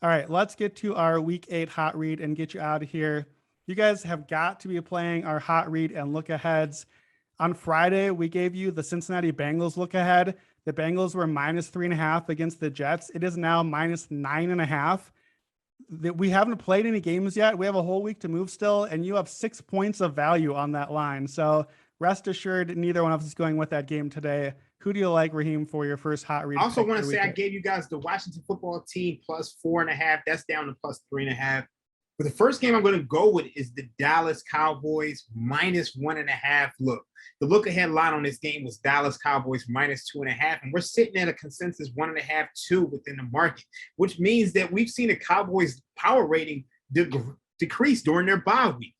All right, let's get to our week 8 hot read and get you out of here. You guys have got to be playing our hot read and look aheads. On Friday, we gave you the Cincinnati Bengals look ahead. The Bengals were -3.5 against the Jets. It is now -9.5. We haven't played any games yet. We have a whole week to move still, and you have 6 points of value on that line. So rest assured, neither one of us is going with that game today. Who do you like, Raheem, for your first hot read? I also want to say I gave you guys the Washington football team +4.5. That's down to +3.5. But the first game I'm going to go with is the Dallas Cowboys -1.5. The look ahead line on this game was Dallas Cowboys -2.5. And we're sitting at a consensus 1.5, 2 within the market, which means that we've seen the Cowboys power rating decrease during their bye week.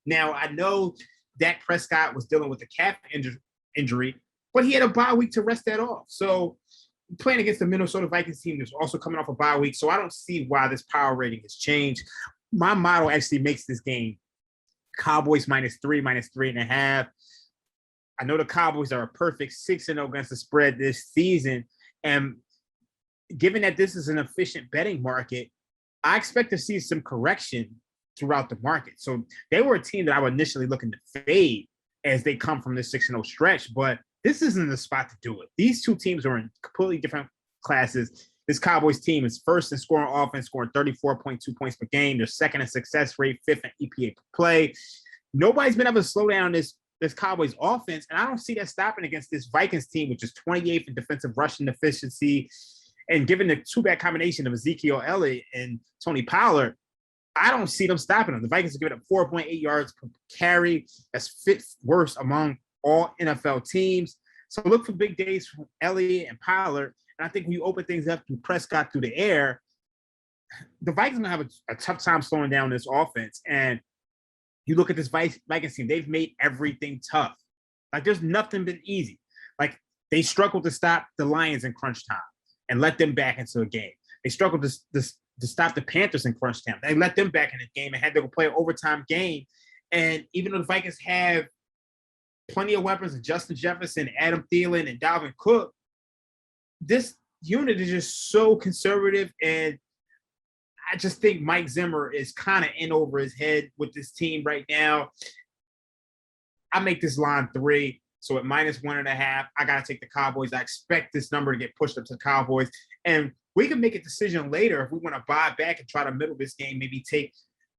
Now, I know Dak Prescott was dealing with a calf injury, but he had a bye week to rest that off. So playing against the Minnesota Vikings team that's also coming off a bye week. So I don't see why this power rating has changed. My model actually makes this game Cowboys -3, -3.5. I know the Cowboys are a perfect 6-0 against the spread this season. And given that this is an efficient betting market, I expect to see some correction throughout the market. So they were a team that I was initially looking to fade as they come from this 6-0 stretch, but this isn't the spot to do it. These two teams are in completely different classes. This Cowboys team is first in scoring offense, scoring 34.2 points per game. They're second in success rate, fifth in EPA per play. Nobody's been able to slow down this Cowboys offense, and I don't see that stopping against this Vikings team, which is 28th in defensive rushing efficiency. And given the two-back combination of Ezekiel Elliott and Tony Pollard, I don't see them stopping them. The Vikings are giving up 4.8 yards per carry. That's fifth worst among all NFL teams. So look for big days from Elliott and Pollard. And I think when you open things up through Prescott through the air, the Vikings are going to have a tough time slowing down this offense. And you look at this Vikings team, they've made everything tough. Like, there's nothing been easy. Like, they struggled to stop the Lions in crunch time and let them back into a game. They struggled to stop the Panthers in crunch time. They let them back in the game and had to go play an overtime game. And even though the Vikings have plenty of weapons, and Justin Jefferson, Adam Thielen, and Dalvin Cook, this unit is just so conservative. And I just think Mike Zimmer is kind of in over his head with this team right now. I make this line 3. So at -1.5, I got to take the Cowboys. I expect this number to get pushed up to the Cowboys. And we can make a decision later if we want to buy back and try to middle this game, maybe take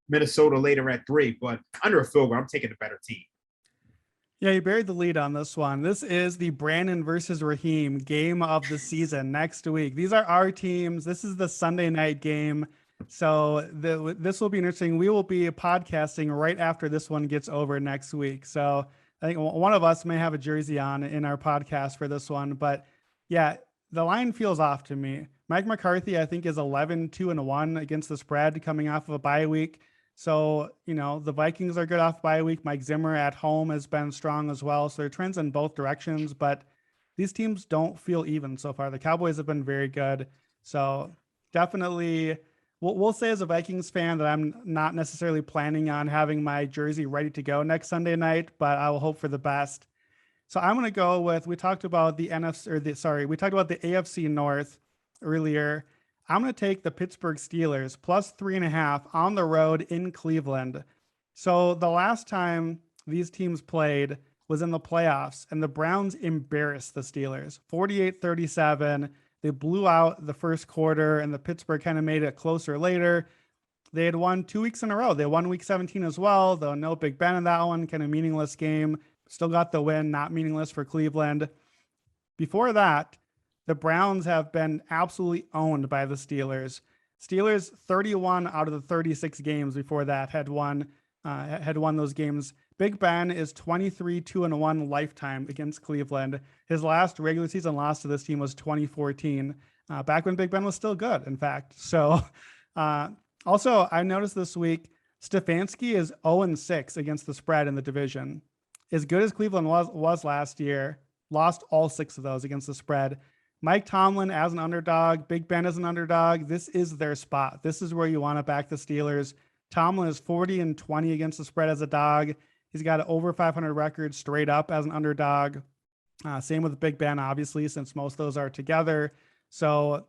Minnesota later at 3. But under a field goal, I'm taking the better team. Yeah, you buried the lead on this one. This is the Brandon versus Raheem game of the season next week. These are our teams. This is the Sunday night game. So this will be interesting. We will be podcasting right after this one gets over next week. So I think one of us may have a jersey on in our podcast for this one. But yeah, the line feels off to me. Mike McCarthy, I think, is 11-2-1 against the spread coming off of a bye week. So, the Vikings are good off bye week. Mike Zimmer at home has been strong as well. So there are trends in both directions, but these teams don't feel even so far. The Cowboys have been very good. So definitely, we'll say as a Vikings fan that I'm not necessarily planning on having my jersey ready to go next Sunday night, but I will hope for the best. So I'm going to go with, we talked about the AFC North earlier. I'm going to take the Pittsburgh Steelers +3.5 on the road in Cleveland. So the last time these teams played was in the playoffs, and the Browns embarrassed the Steelers 48-37. They blew out the first quarter, and the Pittsburgh kind of made it closer later. They had won 2 weeks in a row. They won week 17 as well, though no Big Ben in that one, kind of meaningless game. Still got the win, not meaningless for Cleveland. Before that, the Browns have been absolutely owned by the Steelers. Steelers 31 out of the 36 games before that had won those games. Big Ben is 23-2-1 lifetime against Cleveland. His last regular season loss to this team was 2014, back when Big Ben was still good, in fact. So also, I noticed this week, Stefanski is 0-6 against the spread in the division. As good as Cleveland was last year, lost all 6 of those against the spread. Mike Tomlin as an underdog, Big Ben as an underdog, this is their spot. This is where you want to back the Steelers. Tomlin is 40-20 against the spread as a dog. He's got an over 500 record straight up as an underdog. Same with Big Ben, obviously, since most of those are together. So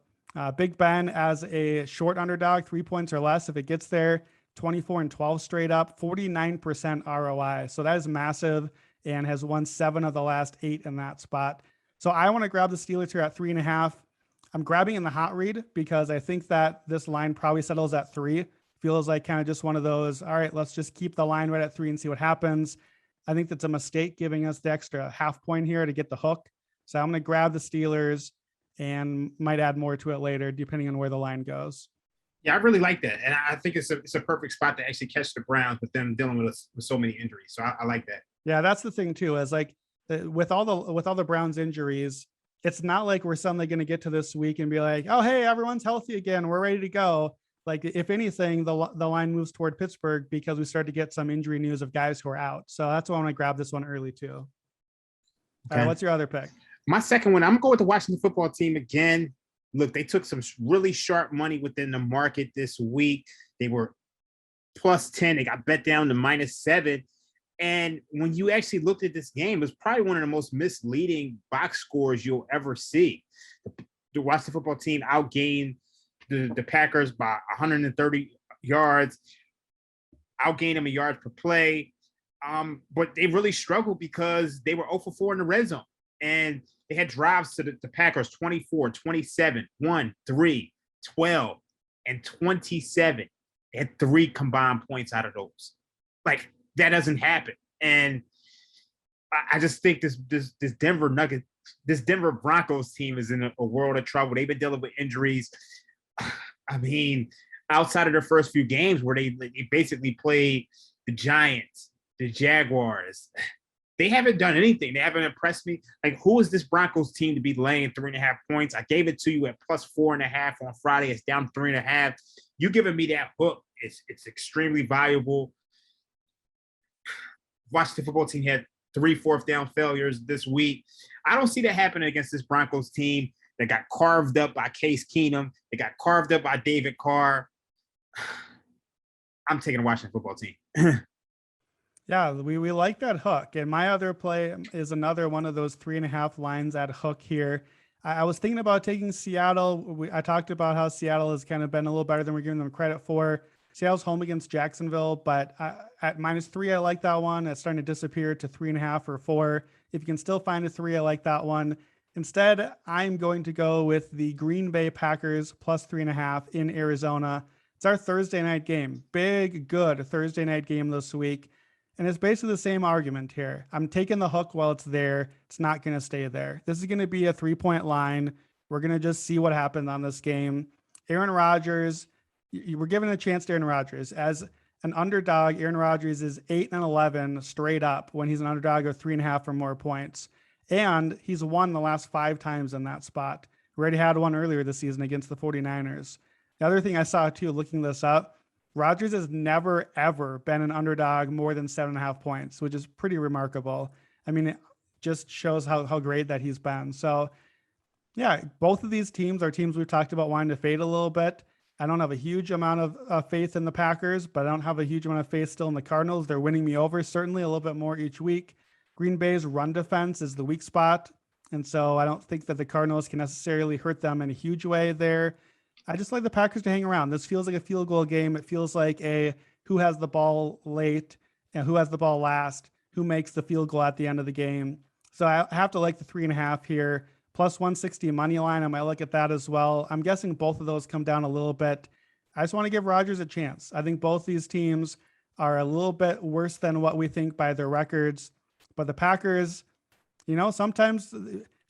Big Ben as a short underdog, 3 points or less. If it gets there, 24-12 straight up, 49% ROI. So that is massive and has won 7 of the last 8 in that spot. So I want to grab the Steelers here at 3.5. I'm grabbing in the hot read because I think that this line probably settles at 3. Feels like kind of just one of those, all right, let's just keep the line right at 3 and see what happens. I think that's a mistake giving us the extra half point here to get the hook. So I'm going to grab the Steelers and might add more to it later, depending on where the line goes. Yeah, I really like that, and I think it's a perfect spot to actually catch the Browns with them dealing with so many injuries. So I like that. Yeah, that's the thing too. Is like with all the Browns injuries, it's not like we're suddenly going to get to this week and be like, oh hey, everyone's healthy again, we're ready to go. Like if anything, the line moves toward Pittsburgh because we start to get some injury news of guys who are out. So that's why I want to grab this one early too. Okay. All right, what's your other pick? My second one, I'm going with the Washington football team again. Look, they took some really sharp money within the market this week. They were plus 10. They got bet down to -7. And when you actually looked at this game, it was probably one of the most misleading box scores you'll ever see. The Washington football team outgained the Packers by 130 yards, outgained them in yards per play. But they really struggled because they were 0 for 4 in the red zone. And they had drives to the Packers 24, 27, 1, 3, 12, and 27. They had 3 combined points out of those. Like, that doesn't happen. And I just think this Denver Broncos team is in a world of trouble. They've been dealing with injuries. I mean, outside of their first few games where they basically played the Giants, the Jaguars, they haven't done anything. They haven't impressed me. Like, who is this Broncos team to be laying 3.5 points? I gave it to you at plus 4.5 on Friday. It's down 3.5. You giving me that hook, it's extremely valuable. Washington football team had 3 fourth down failures this week. I don't see that happening against this Broncos team that got carved up by Case Keenum. They got carved up by David Carr. I'm taking the Washington football team. Yeah, we like that hook. And my other play is another one of those 3.5 lines at hook here. I was thinking about taking Seattle. I talked about how Seattle has kind of been a little better than we're giving them credit for. Seattle's home against Jacksonville, but at -3, I like that one. It's starting to disappear to 3.5 or 4. If you can still find a 3, I like that one. Instead, I'm going to go with the Green Bay Packers plus 3.5 in Arizona. It's our Thursday night game. Big, good Thursday night game this week. And it's basically the same argument here. I'm taking the hook while it's there. It's not going to stay there. This is going to be a 3-point line. We're going to just see what happens on this game. Aaron Rodgers, we're giving a chance to Aaron Rodgers. As an underdog, Aaron Rodgers is 8-11 straight up when he's an underdog of 3.5 or more points. And he's won the last 5 times in that spot. We already had one earlier this season against the 49ers. The other thing I saw too, looking this up, Rodgers has never, ever been an underdog more than 7.5 points, which is pretty remarkable. I mean, it just shows how great that he's been. So, yeah, both of these teams are teams we've talked about wanting to fade a little bit. I don't have a huge amount of faith in the Packers, but I don't have a huge amount of faith still in the Cardinals. They're winning me over, certainly a little bit more each week. Green Bay's run defense is the weak spot. And so I don't think that the Cardinals can necessarily hurt them in a huge way there. I just like the Packers to hang around. This feels like a field goal game. It feels like a who has the ball late and who has the ball last, who makes the field goal at the end of the game. So I have to like the 3.5 here. Plus 160 money line. I might look at that as well. I'm guessing both of those come down a little bit. I just want to give Rodgers a chance. I think both these teams are a little bit worse than what we think by their records. But the Packers, sometimes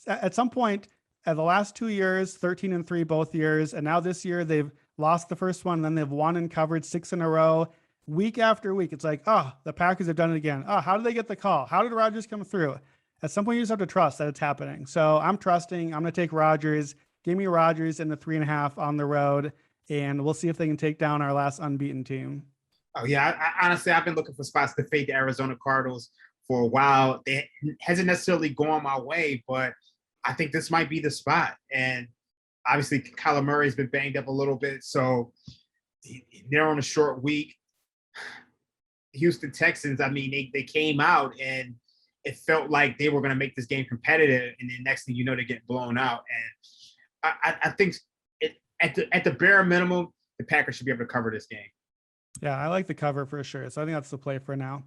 at some point, at the last 2 years, 13-3 both years, and now this year they've lost the first one, and then they've won and covered 6 in a row. Week after week, it's like, oh, the Packers have done it again. Oh, how did they get the call? How did Rodgers come through? At some point, you just have to trust that it's happening. So I'm trusting. I'm going to take Rodgers. Give me Rodgers in the 3.5 on the road, and we'll see if they can take down our last unbeaten team. Oh, yeah. I honestly, I've been looking for spots to fade the Arizona Cardinals for a while. It hasn't necessarily gone my way, but I think this might be the spot. And obviously, Kyler Murray's been banged up a little bit, so they're on a short week. Houston Texans, I mean, they came out and it felt like they were going to make this game competitive, and then next thing you know, they get blown out. And I think at the bare minimum, the Packers should be able to cover this game. Yeah, I like the cover for sure. So I think that's the play for now.